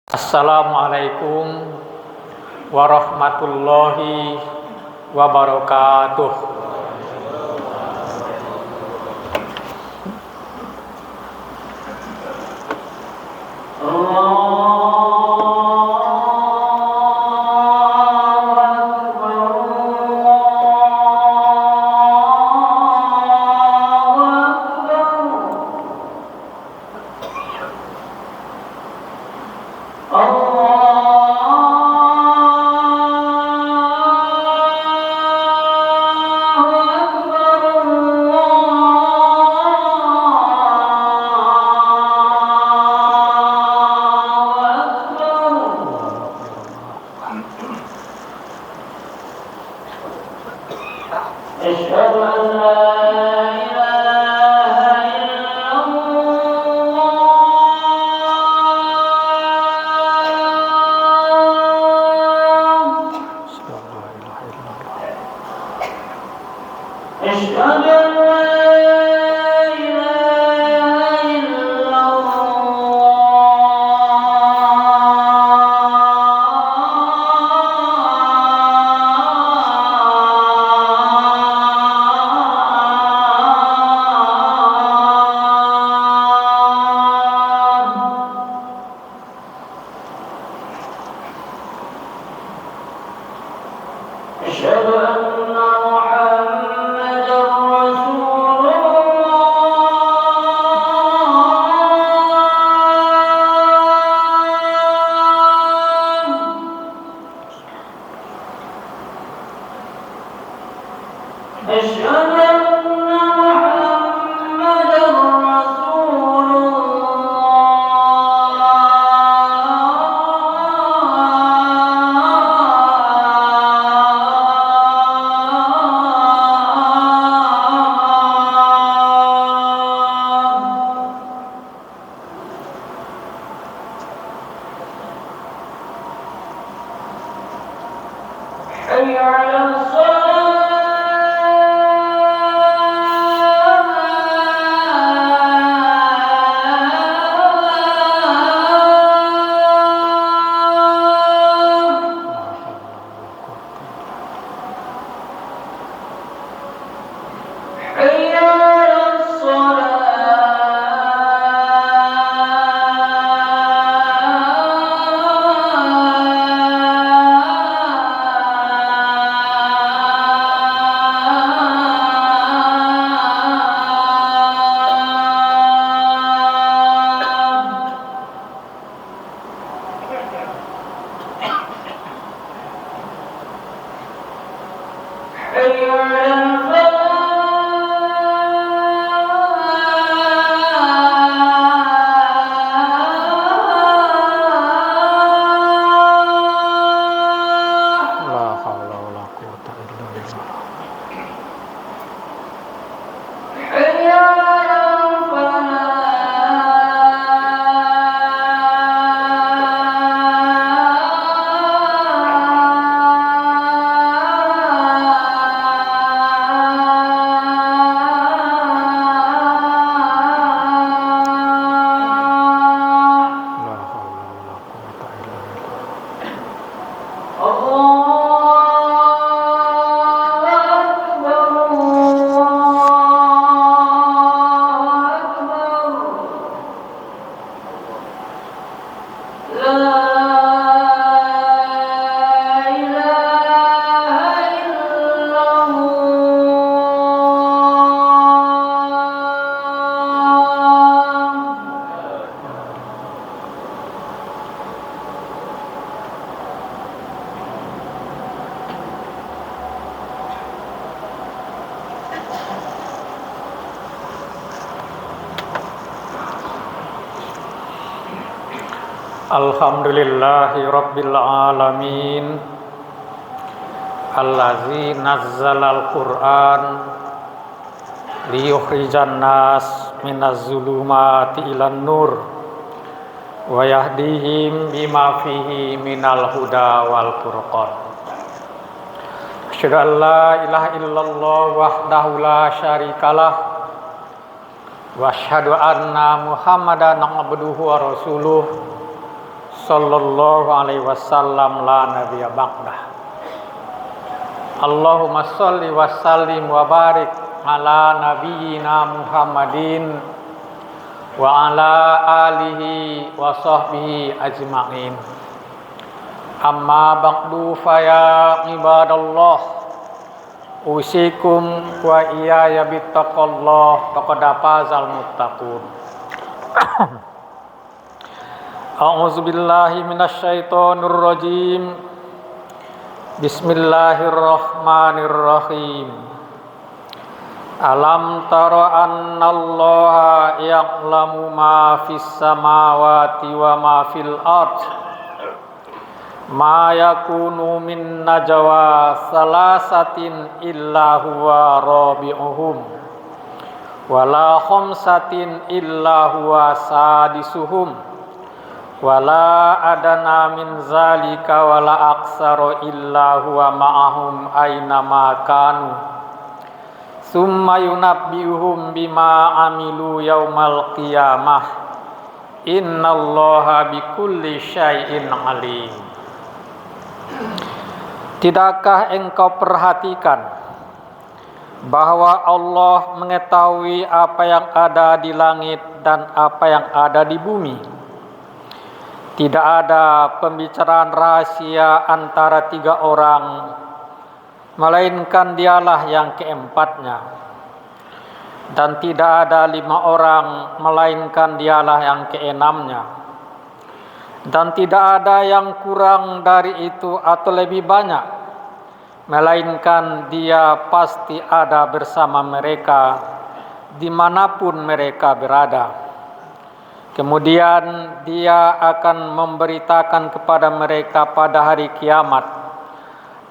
Assalamualaikum warahmatullahi wabarakatuh. Alhamdulillahi rabbil alamin allazi nazzalal qur'an liyukhrijan nas minaz zulumati ilan nur wa yahdihim bima fihi minal huda wal furqan. Asyhadu an la ilaha illallah wahdahu la syarikalah wa asyhadu anna Muhammadan abduhu wa rasuluh sallallahu alaihi wasallam la nabiyya ba'dah. Allahumma sholli wa sallim wa barik ala nabiyyina Muhammadin wa ala alihi wa sahbihi ajma'in. Amma ba'du fa ya ibadallah, usikum wa iyaya bittaqallah faqad fazal muttaqun. A'udzu billahi minasyaitonir rajim. Bismillahirrahmanirrahim. Alam tara annallaha ya'lamu ma fis samawati wa ma fil ardh. Ma yakunu min najwa salasatin illa huwa rabi'uhum wala khamsatin illa huwa sadisuhum wala adana min zalika wala aksara illa huwa ma'ahum aina ma kanu summa yunabbi'uhum bima amilu yaumal qiyamah innallaha bikulli syai'in alim. Tidakkah engkau perhatikan bahwa Allah mengetahui apa yang ada di langit dan apa yang ada di bumi? Tidak ada pembicaraan rahasia antara tiga orang, melainkan dialah yang keempatnya. Dan tidak ada 5 orang, melainkan dialah yang keenamnya. Dan tidak ada yang kurang dari itu atau lebih banyak, melainkan dia pasti ada bersama mereka dimanapun mereka berada. Kemudian dia akan memberitakan kepada mereka pada hari kiamat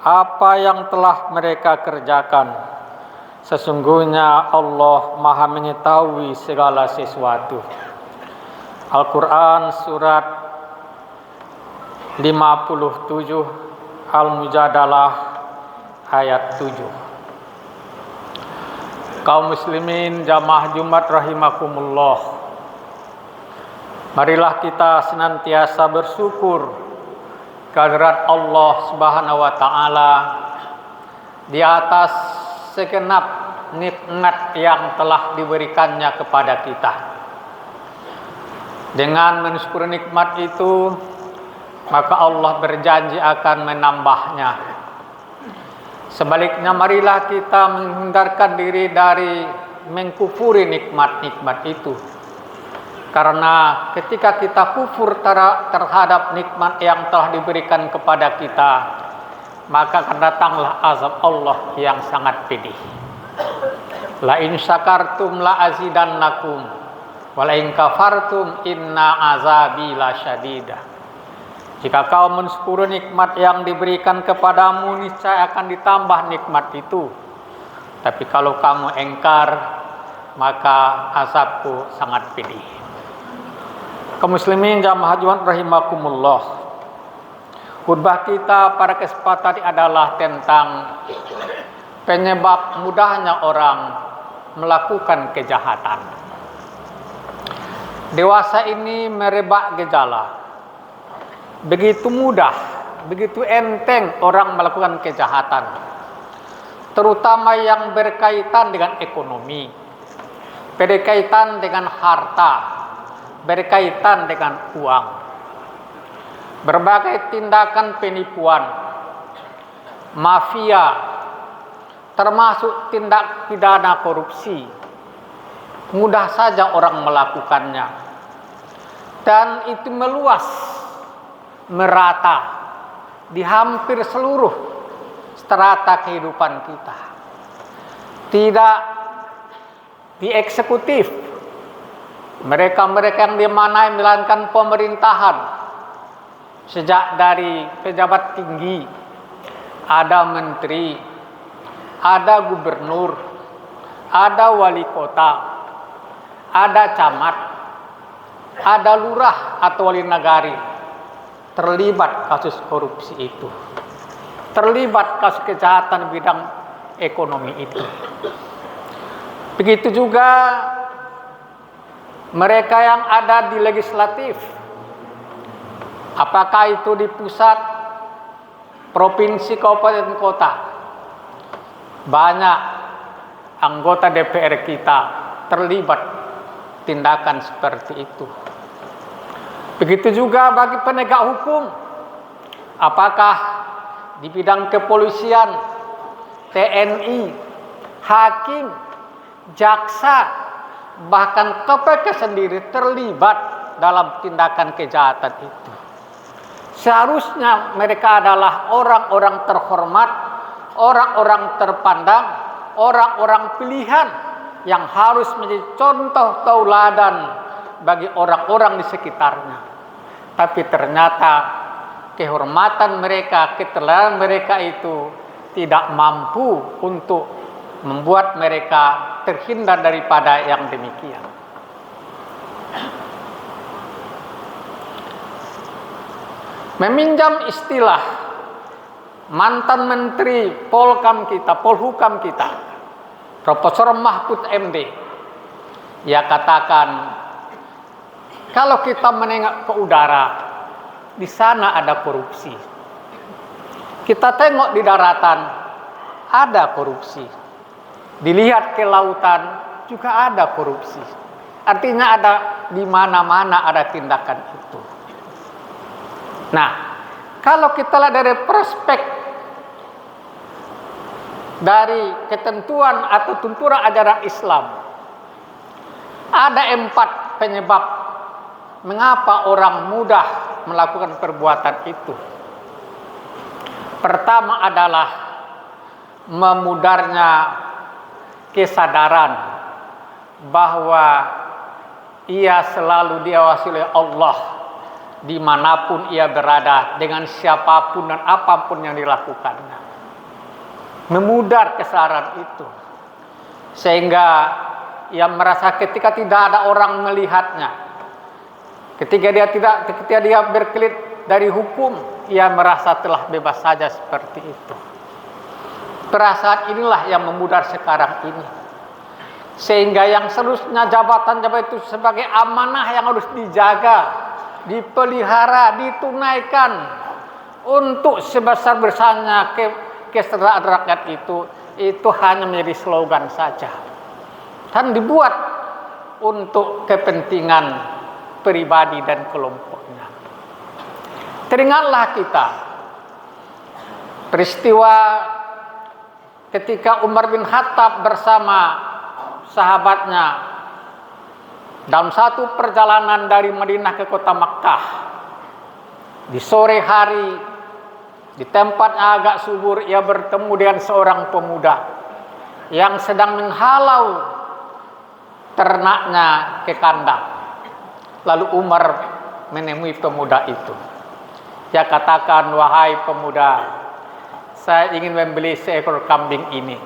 apa yang telah mereka kerjakan. Sesungguhnya Allah Maha mengetahui segala sesuatu. Al-Quran surat 57 Al-Mujadalah ayat 7. Kaum muslimin jamaah Jumat rahimakumullah, marilah kita senantiasa bersyukur kehadirat Allah Subhanahu wa taala di atas segenap nikmat yang telah diberikannya kepada kita. Dengan mensyukuri nikmat itu, maka Allah berjanji akan menambahnya. Sebaliknya marilah kita menghindarkan diri dari mengkufuri nikmat-nikmat itu. Karena ketika kita kufur terhadap nikmat yang telah diberikan kepada kita, maka akan datanglah azab Allah yang sangat pedih. La in syakartum la azidannakum wa la in kafartum inna azabi lasyadidah. Jika kau mensyukuri nikmat yang diberikan kepadamu, niscaya akan ditambah nikmat itu. Tapi kalau kamu engkar, maka azabku sangat pedih. Kaum muslimin jamaah Jumat rahimakumullah. Khutbah kita pada kesempatan ini adalah tentang penyebab mudahnya orang melakukan kejahatan. Dewasa ini merebak gejala. Begitu mudah, begitu enteng orang melakukan kejahatan, terutama yang berkaitan dengan ekonomi, berkaitan dengan harta, berkaitan dengan uang. Berbagai tindakan penipuan, mafia, termasuk tindak pidana korupsi, mudah saja orang melakukannya, dan itu meluas, merata di hampir seluruh strata kehidupan kita. Tidak di eksekutif, mereka-mereka yang dimanai menjalankan pemerintahan, sejak dari pejabat tinggi, ada menteri, ada gubernur, ada wali kota, ada camat, ada lurah atau wali nagari, terlibat kasus korupsi itu, terlibat kasus kejahatan bidang ekonomi itu. Begitu juga mereka yang ada di legislatif, Apakah itu di pusat, provinsi, kabupaten, kota. Banyak anggota DPR kita terlibat tindakan seperti itu. Begitu juga bagi penegak hukum. Apakah di bidang kepolisian, TNI, hakim, jaksa, bahkan KPK sendiri terlibat dalam tindakan kejahatan itu. Seharusnya mereka adalah orang-orang terhormat, orang-orang terpandang, orang-orang pilihan yang harus menjadi contoh tauladan bagi orang-orang di sekitarnya. Tapi ternyata kehormatan mereka, keteladanan mereka itu tidak mampu untuk membuat mereka terhindar daripada yang demikian. Meminjam istilah mantan Menteri Polhukam kita, Profesor Mahfud MD, ia katakan, kalau kita menengok ke udara, di sana ada korupsi. Kita tengok di daratan, ada korupsi. Dilihat ke lautan, juga ada korupsi. Artinya ada di mana-mana ada tindakan itu. Nah, kalau kita lihat dari prospek dari ketentuan atau tuntunan ajaran Islam, ada 4 penyebab mengapa orang mudah melakukan perbuatan itu. Pertama adalah memudarnya kesadaran bahwa ia selalu diawasi oleh Allah dimanapun ia berada, dengan siapapun dan apapun yang dilakukannya. Memudar kesadaran itu, sehingga ia merasa ketika tidak ada orang melihatnya, ketika dia berkelit dari hukum, ia merasa telah bebas saja seperti itu. Perasaan inilah yang memudar sekarang ini, sehingga yang seharusnya jabatan-jabatan itu sebagai amanah yang harus dijaga, dipelihara, ditunaikan untuk sebesar-besarnya kesejahteraan rakyat itu hanya menjadi slogan saja dan dibuat untuk kepentingan pribadi dan kelompoknya. Teringatlah kita peristiwa ketika Umar bin Khattab bersama sahabatnya dalam satu perjalanan dari Madinah ke kota Makkah. Di sore hari, di tempat agak subur, ia bertemu dengan seorang pemuda yang sedang menghalau ternaknya ke kandang. Lalu Umar menemui pemuda itu. Dia katakan, "Wahai pemuda, saya ingin membeli seekor kambing ini.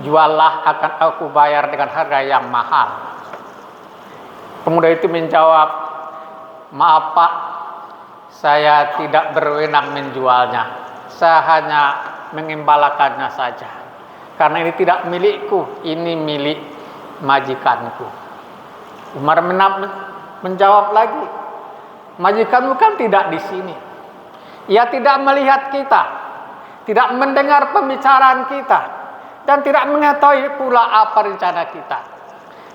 Juallah, akan aku bayar dengan harga yang mahal." Pemuda itu menjawab, "Maaf Pak, saya tidak berwenang menjualnya. Saya hanya mengembalakannya saja. Karena ini tidak milikku, ini milik majikanku." Umar menjawab lagi, "Majikanmu kan tidak di sini. Ia tidak melihat kita, tidak mendengar pembicaraan kita, dan tidak mengetahui pula apa rencana kita.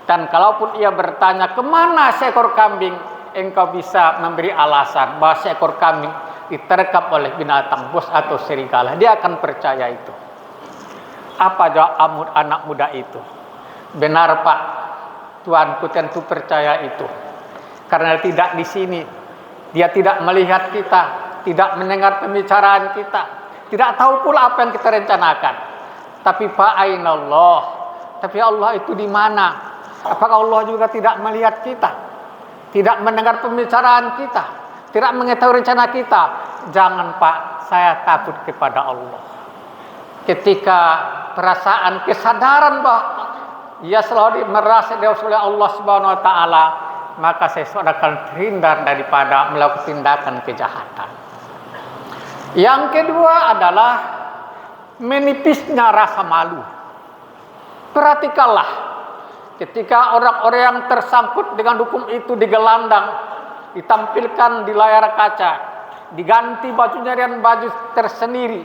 Dan kalaupun ia bertanya kemana seekor kambing, engkau bisa memberi alasan bahwa seekor kambing diterkam oleh binatang buas atau serigala. Dia akan percaya itu." Apa jawab anak muda itu? "Benar Pak, tuanku tentu percaya itu. Karena tidak di sini, dia tidak melihat kita, tidak mendengar pembicaraan kita, tidak tahu pula apa yang kita rencanakan. Tapi Pak, aina Allah? Tapi Allah itu di mana? Apakah Allah juga tidak melihat kita, tidak mendengar pembicaraan kita, tidak mengetahui rencana kita?" Jangan Pak, saya takut kepada Allah. Ketika perasaan kesadaran bahwa ia selalu merasa diawasi oleh Allah Subhanahu wa taala, maka seseorang akan terhindar daripada melakukan tindakan kejahatan. Yang kedua adalah menipisnya rasa malu. Perhatikanlah, ketika orang-orang yang tersangkut dengan hukum itu digelandang, ditampilkan di layar kaca, diganti bajunya dengan baju tersendiri.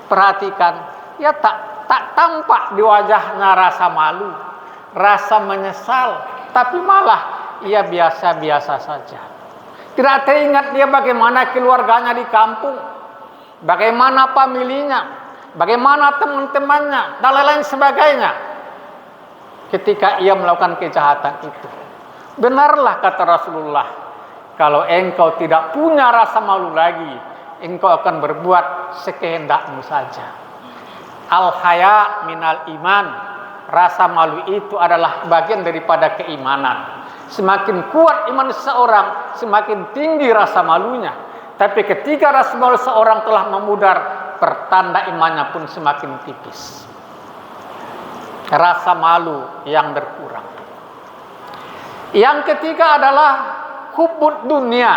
Perhatikan, ya tak tampak di wajahnya rasa malu, rasa menyesal, tapi malah ia biasa-biasa saja. Tidak teringat dia bagaimana keluarganya di kampung, bagaimana familinya, bagaimana teman-temannya, dan lain-lain sebagainya ketika ia melakukan kejahatan itu. Benarlah kata Rasulullah, kalau engkau tidak punya rasa malu lagi, engkau akan berbuat sekehendakmu saja. Al-haya minal iman, rasa malu itu adalah bagian daripada keimanan. Semakin kuat iman seseorang, semakin tinggi rasa malunya. Tapi ketika rasa malu seseorang telah memudar, pertanda imannya pun semakin tipis. Rasa malu yang berkurang. Yang ketiga adalah hubbud dunia,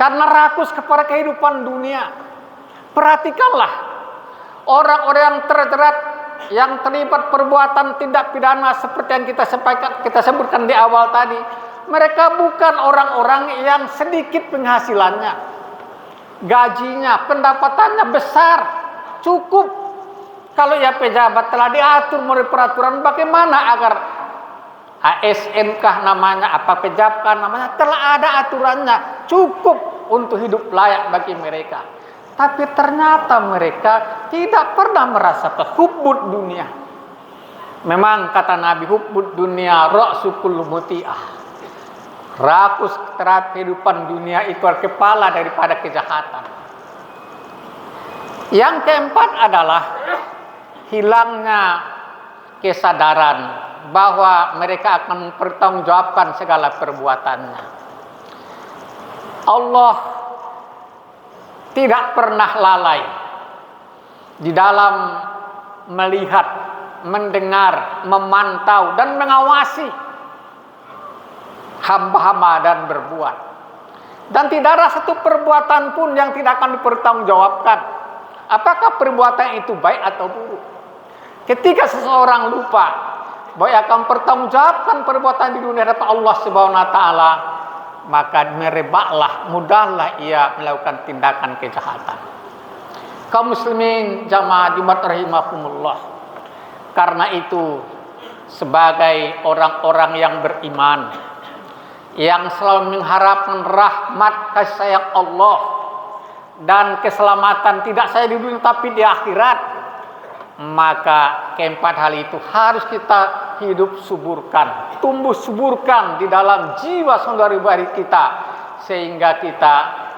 karena rakus kepada kehidupan dunia. Perhatikanlah orang-orang yang terjerat, yang terlibat perbuatan tindak pidana seperti yang kita sebutkan di awal tadi. Mereka bukan orang-orang yang sedikit penghasilannya, gajinya, pendapatannya besar, cukup. Kalau ya pejabat telah diatur melalui peraturan, bagaimana agar ASN kah namanya, apa pejabat kah namanya, telah ada aturannya, cukup untuk hidup layak bagi mereka. Tapi ternyata mereka tidak pernah merasa hubbud dunia. Memang kata Nabi, hubbud dunia ra'su kulli muti'ah. Rakus terhadap kehidupan dunia itu adalah kepala daripada kejahatan. Yang keempat adalah hilangnya kesadaran bahwa mereka akan mempertanggungjawabkan segala perbuatannya. Allah tidak pernah lalai di dalam melihat, mendengar, memantau, dan mengawasi hamba-hamba dan berbuat. Dan tidak ada satu perbuatan pun yang tidak akan dipertanggungjawabkan. Apakah perbuatan itu baik atau buruk? Ketika seseorang lupa bahwa ia akan pertanggungjawabkan perbuatan di dunia hadapan Allah Subhanahu wa taala, maka merebaklah, mudahlah ia melakukan tindakan kejahatan. Kaum muslimin jamaah Jumat rahimakumullah. Karena itu, sebagai orang-orang yang beriman, yang selalu mengharapkan rahmat kasih sayang Allah dan keselamatan tidak saja di dunia tapi di akhirat, maka keempat hal itu harus kita hidup suburkan, tumbuh suburkan di dalam jiwa saudara-saudari kita, sehingga kita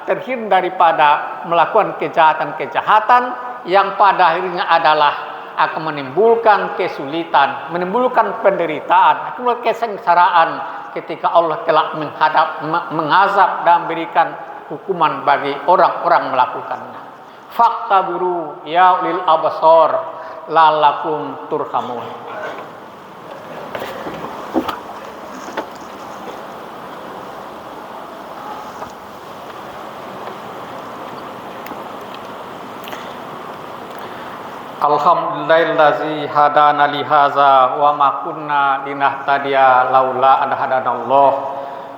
terhindar daripada melakukan kejahatan-kejahatan yang pada akhirnya adalah akan menimbulkan kesulitan, menimbulkan penderitaan, menimbulkan kesengsaraan ketika Allah telah mengazab dan memberikan hukuman bagi orang-orang melakukannya. Faktabiru ya ulil absar lalakum turhamun. Alhamdulillahillazi hadana li hadza wa ma kunna linahtadiya laula an hadanallah.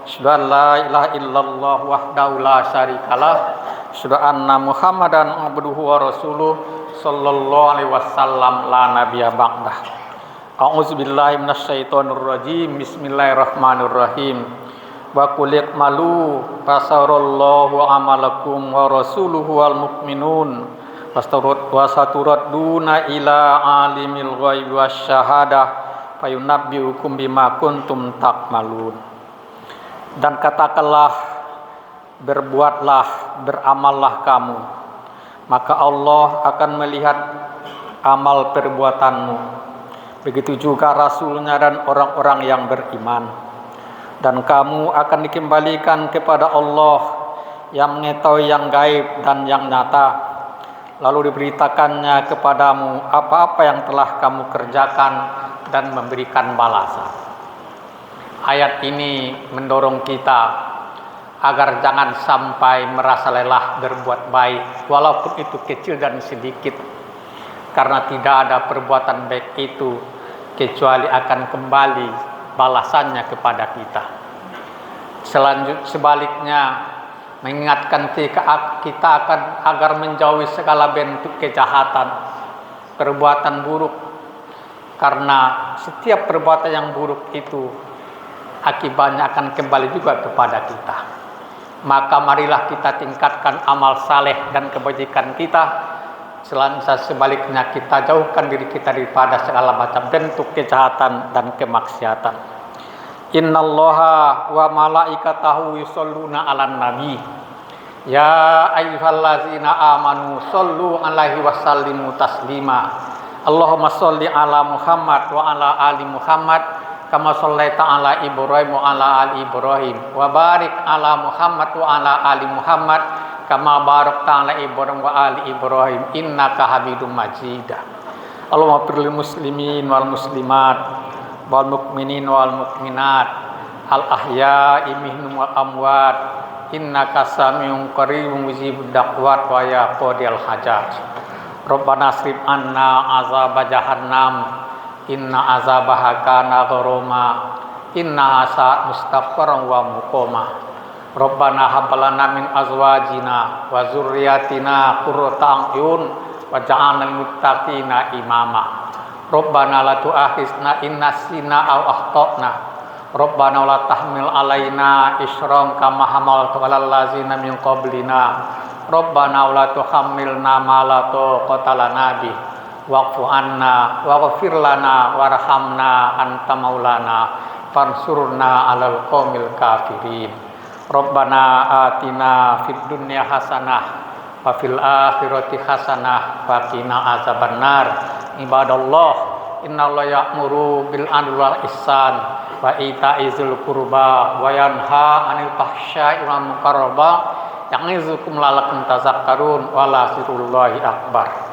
Asyhadu an la ilaha illallah wahdahu la syarikalah. Asyhadu anna Muhammadan abduhu wa rasuluh sallallahu alaihi wasallam la nabiyya ba'dah. A'udzubillahi minasyaitonir rajim. Bismillahirrahmanirrahim. Wa qul i'malu fasarallahu amalakum wa rasuluhu wal mu'minun wasaturaduna ila alimil ghaibi wasyahadah fayunabbiukum bima kuntum ta'malun. Dan katakanlah, berbuatlah, beramallah kamu, maka Allah akan melihat amal perbuatanmu. Begitu juga Rasulnya dan orang-orang yang beriman. Dan kamu akan dikembalikan kepada Allah yang mengetahui yang gaib dan yang nyata. Lalu diberitakannya kepadamu apa-apa yang telah kamu kerjakan dan memberikan balasan. Ayat ini mendorong kita agar jangan sampai merasa lelah berbuat baik, walaupun itu kecil dan sedikit. Karena tidak ada perbuatan baik itu kecuali akan kembali balasannya kepada kita. Sebaliknya, mengingatkan kita agar menjauhi segala bentuk kejahatan, perbuatan buruk, karena setiap perbuatan yang buruk itu akibatnya akan kembali juga kepada kita. Maka marilah kita tingkatkan amal saleh dan kebajikan kita, sebaliknya kita jauhkan diri kita daripada segala macam bentuk kejahatan dan kemaksiatan. Innallaha wa malaikatahu yusholluna 'alan nabi. Ya ayyuhallazina amanu shollu 'alaihi wasallimu taslima. Allahumma sholli ala Muhammad wa ala ali Muhammad kama shallaita ala Ibrahim wa ala ali Ibrahim wa barik ala Muhammad wa ala ali Muhammad kama barakta ala Ibrahim wa ali Ibrahim innaka Hamidum Majid. Allahumma fir lil muslimin wal muslimat wal mukminin wal mukminat al ahya'i minhum wal amwat innaka samiun qaribun mujibud da'wat wa ya qadiyal hajat. Rabbana asrif anna azab jahannam inna azabaha kana gharama inna sa'at mustaqarran wa muqama. Rabbana hab lana min azwajina wa dzurriyyatina qurrata a'yun waj'alna lil muttaqina imama. Rabbana la tu'akhizna in nasina aw akhtana. Rabbana la tahmil alaina isran kama hamaltu 'alal ladzina min qablina. Rabbana la tuhammilna ma la taqata lana bih wa'fu anna waghfir lana warhamna anta maulana fansurna 'alal qaumil kafirin. Rabbana atina fid dunya hasanah wa fil akhirati hasanah wa qina azabannar. Ibadallah innallaha ya'muru bil 'adli wal ihsan wa ita'izil qurba wa yanha 'anil fahsya'i wal munkar ya'izukum la'allakum tazakkarun wa la zikrullahi akbar.